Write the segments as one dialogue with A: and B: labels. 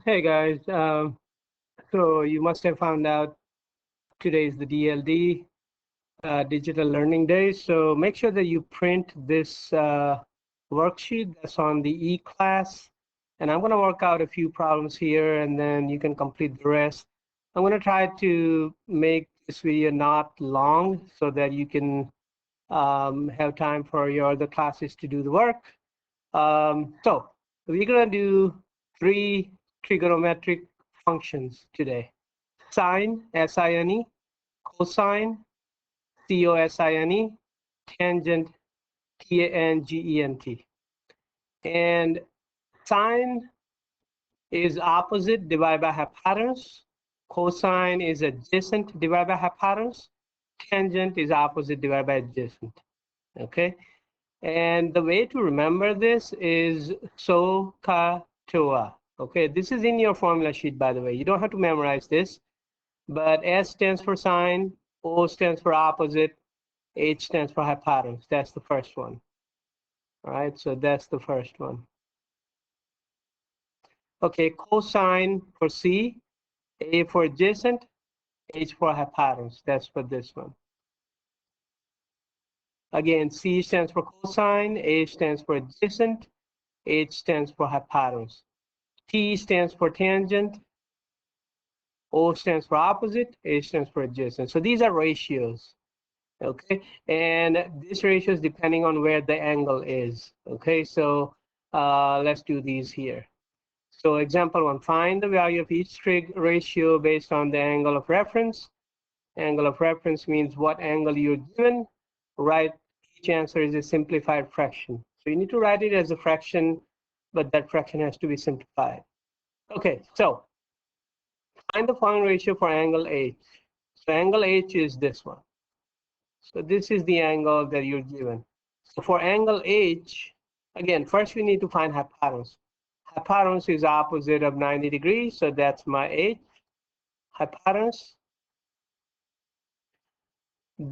A: Hey guys, so you must have found out today is the DLD, Digital Learning Day. So make sure that you print this worksheet that's on the e-class. And I'm going to work out a few problems here and then you can complete the rest. I'm going to try to make this video not long so that you can have time for your other classes to do the work. So we're going to do 3 trigonometric functions today. Sine, S-I-N-E, cosine, C-O-S-I-N-E, tangent, T-A-N-G-E-N-T. And sine is opposite divided by hypotenuse. Cosine is adjacent divided by hypotenuse. Tangent is opposite divided by adjacent. Okay. And the way to remember this is SOHCAHTOA. Okay, this is in your formula sheet, by the way. You don't have to memorize this, but S stands for sine, O stands for opposite, H stands for hypotenuse. That's the first one. All right, so that's the first one. Okay, cosine for C, A for adjacent, H for hypotenuse. That's for this one. Again, C stands for cosine, A stands for adjacent, H stands for hypotenuse. T stands for tangent, O stands for opposite, H stands for adjacent. So these are ratios, okay? And this ratio is depending on where the angle is, okay? So let's do these here. So example 1, find the value of each trig ratio based on the angle of reference. Angle of reference means what angle you're given. Write each answer is a simplified fraction. So you need to write it as a fraction, but that fraction has to be simplified. Okay, so find the following ratio for angle H. So angle H is this one. So this is the angle that you're given. So for angle H, again, first we need to find hypotenuse. Hypotenuse is opposite of 90 degrees, so that's my H. Hypotenuse.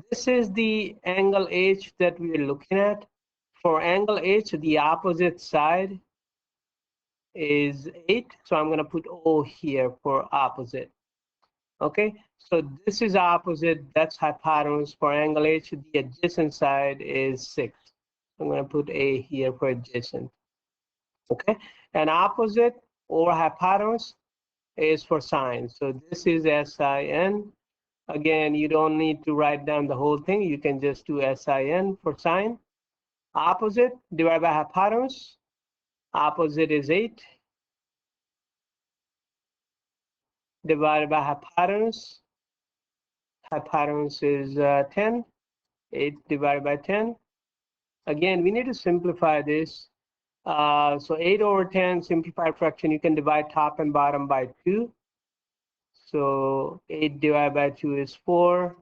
A: This is the angle H that we are looking at. For angle H, the opposite side is 8, so I'm going to put O here for opposite. Okay, so this is opposite, that's hypotenuse. For angle H, the adjacent side is 6. I'm going to put A here for adjacent. Okay, and opposite over hypotenuse is for sine. So this is SIN. Again, you don't need to write down the whole thing. You can just do SIN for sine. Opposite divided by hypotenuse. Opposite is 8. Divided by hypotenuse. Hypotenuse is 10. 8 divided by 10. Again, we need to simplify this. So 8 over 10, simplified fraction, you can divide top and bottom by 2. So 8 divided by 2 is 4.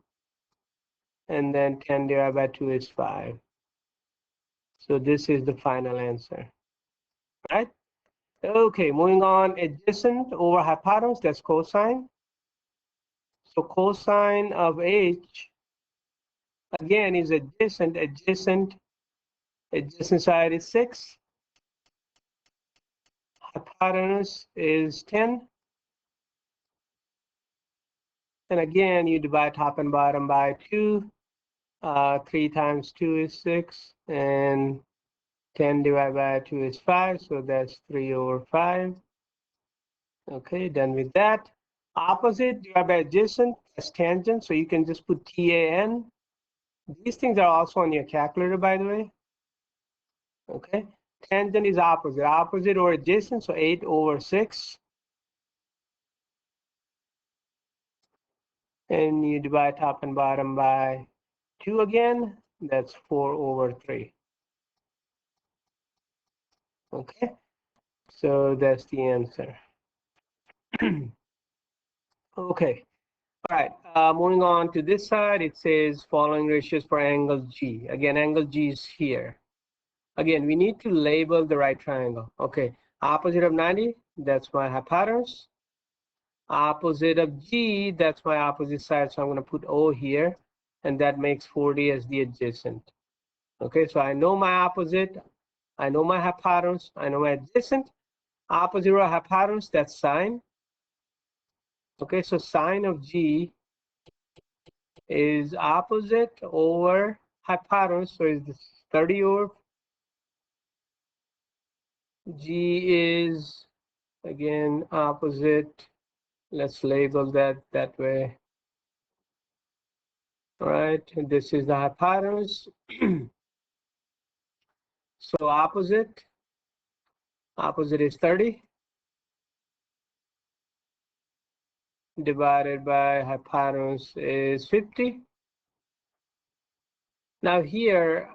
A: And then 10 divided by 2 is 5. So this is the final answer, right? Okay, moving on, adjacent over hypotenuse, that's cosine. So cosine of H, again, is adjacent. Adjacent side is 6. Hypotenuse is 10. And again, you divide top and bottom by 2. 3 times 2 is 6. And 10 divided by 2 is 5. So that's 3 over 5. Okay, done with that. Opposite divided by adjacent, that's tangent. So you can just put TAN. These things are also on your calculator, by the way. Okay, tangent is opposite. Opposite or adjacent, so 8 over 6. And you divide top and bottom by 2 again. That's 4 over 3. Okay, so that's the answer. Okay, all right, moving on to this side, it says following ratios for angle G. Again, angle G is here. Again, we need to label the right triangle. Okay, opposite of 90, that's my hypotenuse. Opposite of G, that's my opposite side, so I'm going to put O here, and that makes 40 as the adjacent. Okay, so I know my opposite, I know my hypotenuse, I know my adjacent. Opposite over hypotenuse, that's sine. Okay, so sine of G is opposite over hypotenuse, so is this 30 over G is again opposite. Let's label that way. All right, and this is the hypotenuse. So opposite is 30 divided by hypotenuse is 50. Now here,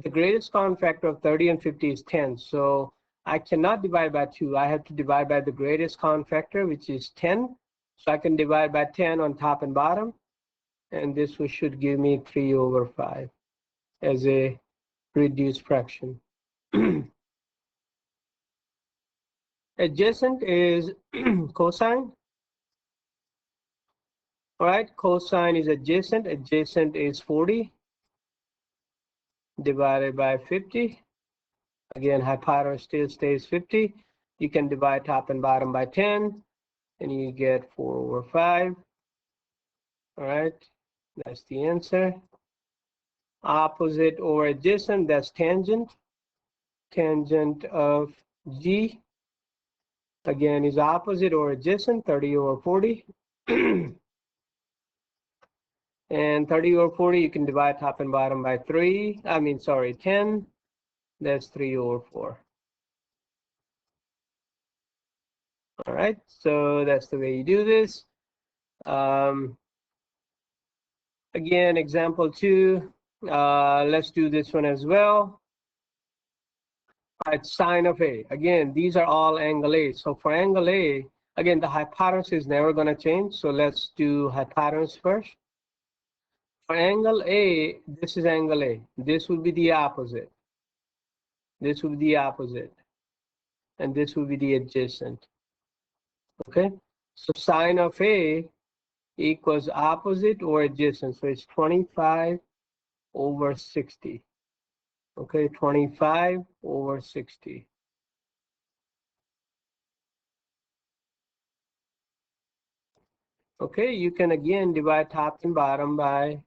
A: the greatest common factor of 30 and 50 is 10. So I cannot divide by 2. I have to divide by the greatest common factor, which is 10. So I can divide by 10 on top and bottom. And this should give me 3 over 5 as a reduced fraction. Adjacent is cosine. All right, cosine is adjacent. Adjacent is 40 divided by 50. Again, hypotenuse still stays 50. You can divide top and bottom by 10, and you get 4 over 5. All right, that's the answer. Opposite over adjacent, that's tangent. Tangent of G, again, is opposite or adjacent, 30 over 40. And 30 over 40, you can divide top and bottom by 10. That's 3 over 4. All right, so that's the way you do this. Again, example 2. Let's do this one as well. All right, sine of A. Again, these are all angle A. So for angle A, again, the hypotenuse is never going to change. So let's do hypotenuse first. For angle A, this is angle A. This will be the opposite. This will be the opposite. And this will be the adjacent. Okay? So sine of A equals opposite or adjacent. So it's 25 over 60. Okay, 25 over 60. Okay, you can again divide top and bottom by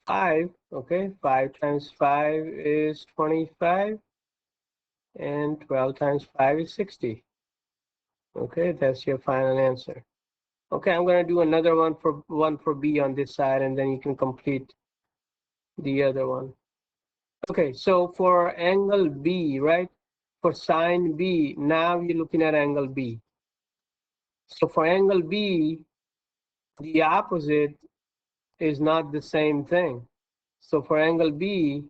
A: 5. Okay, 5 times 5 is 25, and 12 times 5 is 60. Okay, that's your final answer. Okay, I'm going to do another one for B on this side, and then you can complete the other one. Okay, so for angle B, right? For sine B, now you're looking at angle B. So for angle B, the opposite is not the same thing. So for angle B,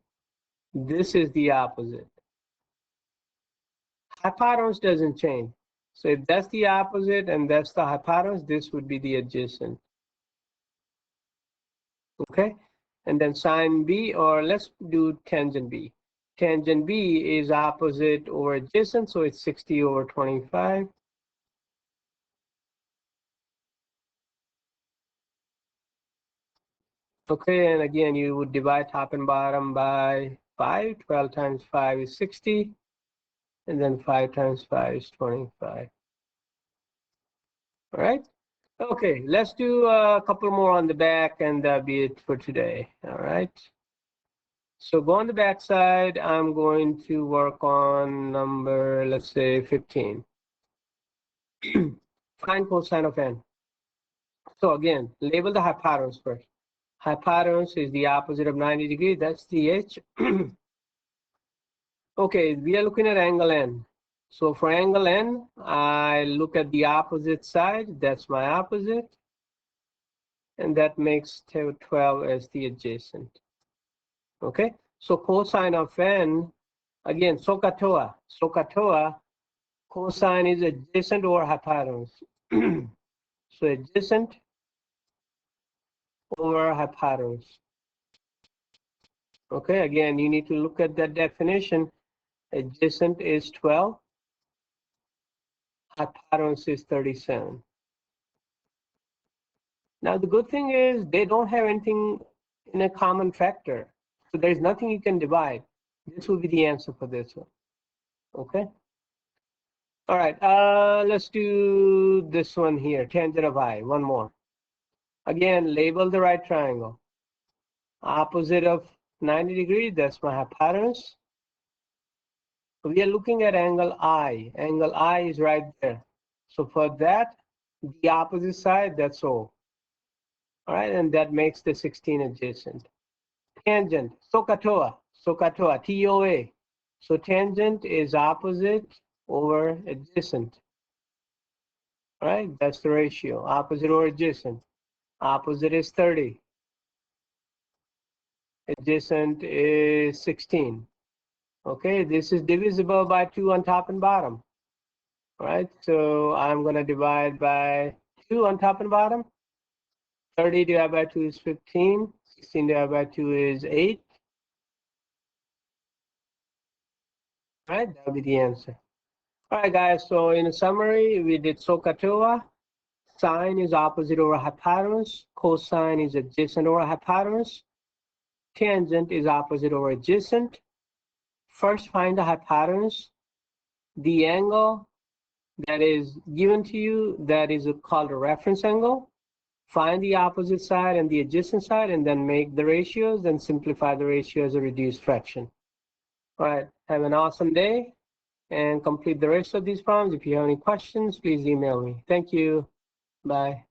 A: this is the opposite. Hypotenuse doesn't change. So if that's the opposite and that's the hypotenuse, this would be the adjacent. Okay, and then sine B, or let's do tangent B. Tangent B is opposite over adjacent, so it's 60 over 25. Okay, and again, you would divide top and bottom by 5. 12 times 5 is 60. And then 5 times 5 is 25. All right. Okay, let's do a couple more on the back, and that'll be it for today. All right. So go on the back side. I'm going to work on number, let's say, 15. Find cosine of n. So again, label the hypotenuse first. Hypotenuse is the opposite of 90 degrees. That's the H. Okay, we are looking at angle N. So for angle N, I look at the opposite side. That's my opposite. And that makes 12 as the adjacent. Okay, so cosine of N, again, SOHCAHTOA. SOHCAHTOA, cosine is adjacent over hypotenuse. So adjacent over hypotenuse. Okay, again, you need to look at that definition. Adjacent is 12. Hypotenuse is 37. Now, the good thing is they don't have anything in a common factor. So there's nothing you can divide. This will be the answer for this one. Okay. All right, let's do this one here, tangent of I, one more. Again, label the right triangle. Opposite of 90 degrees, that's my hypotenuse. We are looking at angle I. Angle I is right there. So for that, the opposite side, that's O. All right, and that makes the 16 adjacent. Tangent, SOHCAHTOA, SOHCAHTOA, TOA. So tangent is opposite over adjacent. All right, that's the ratio, opposite over adjacent. Opposite is 30. Adjacent is 16. Okay, this is divisible by 2 on top and bottom. All right, so I'm going to divide by 2 on top and bottom. 30 divided by 2 is 15. 16 divided by 2 is 8. All right, that'll be the answer. All right, guys, so in a summary, we did SOHCAHTOA. Sine is opposite over hypotenuse. Cosine is adjacent over hypotenuse. Tangent is opposite over adjacent. First, find the hypotenuse. The angle that is given to you, that is called a reference angle. Find the opposite side and the adjacent side, and then make the ratios, then simplify the ratio as a reduced fraction. All right, have an awesome day and complete the rest of these problems. If you have any questions, please email me. Thank you. Bye.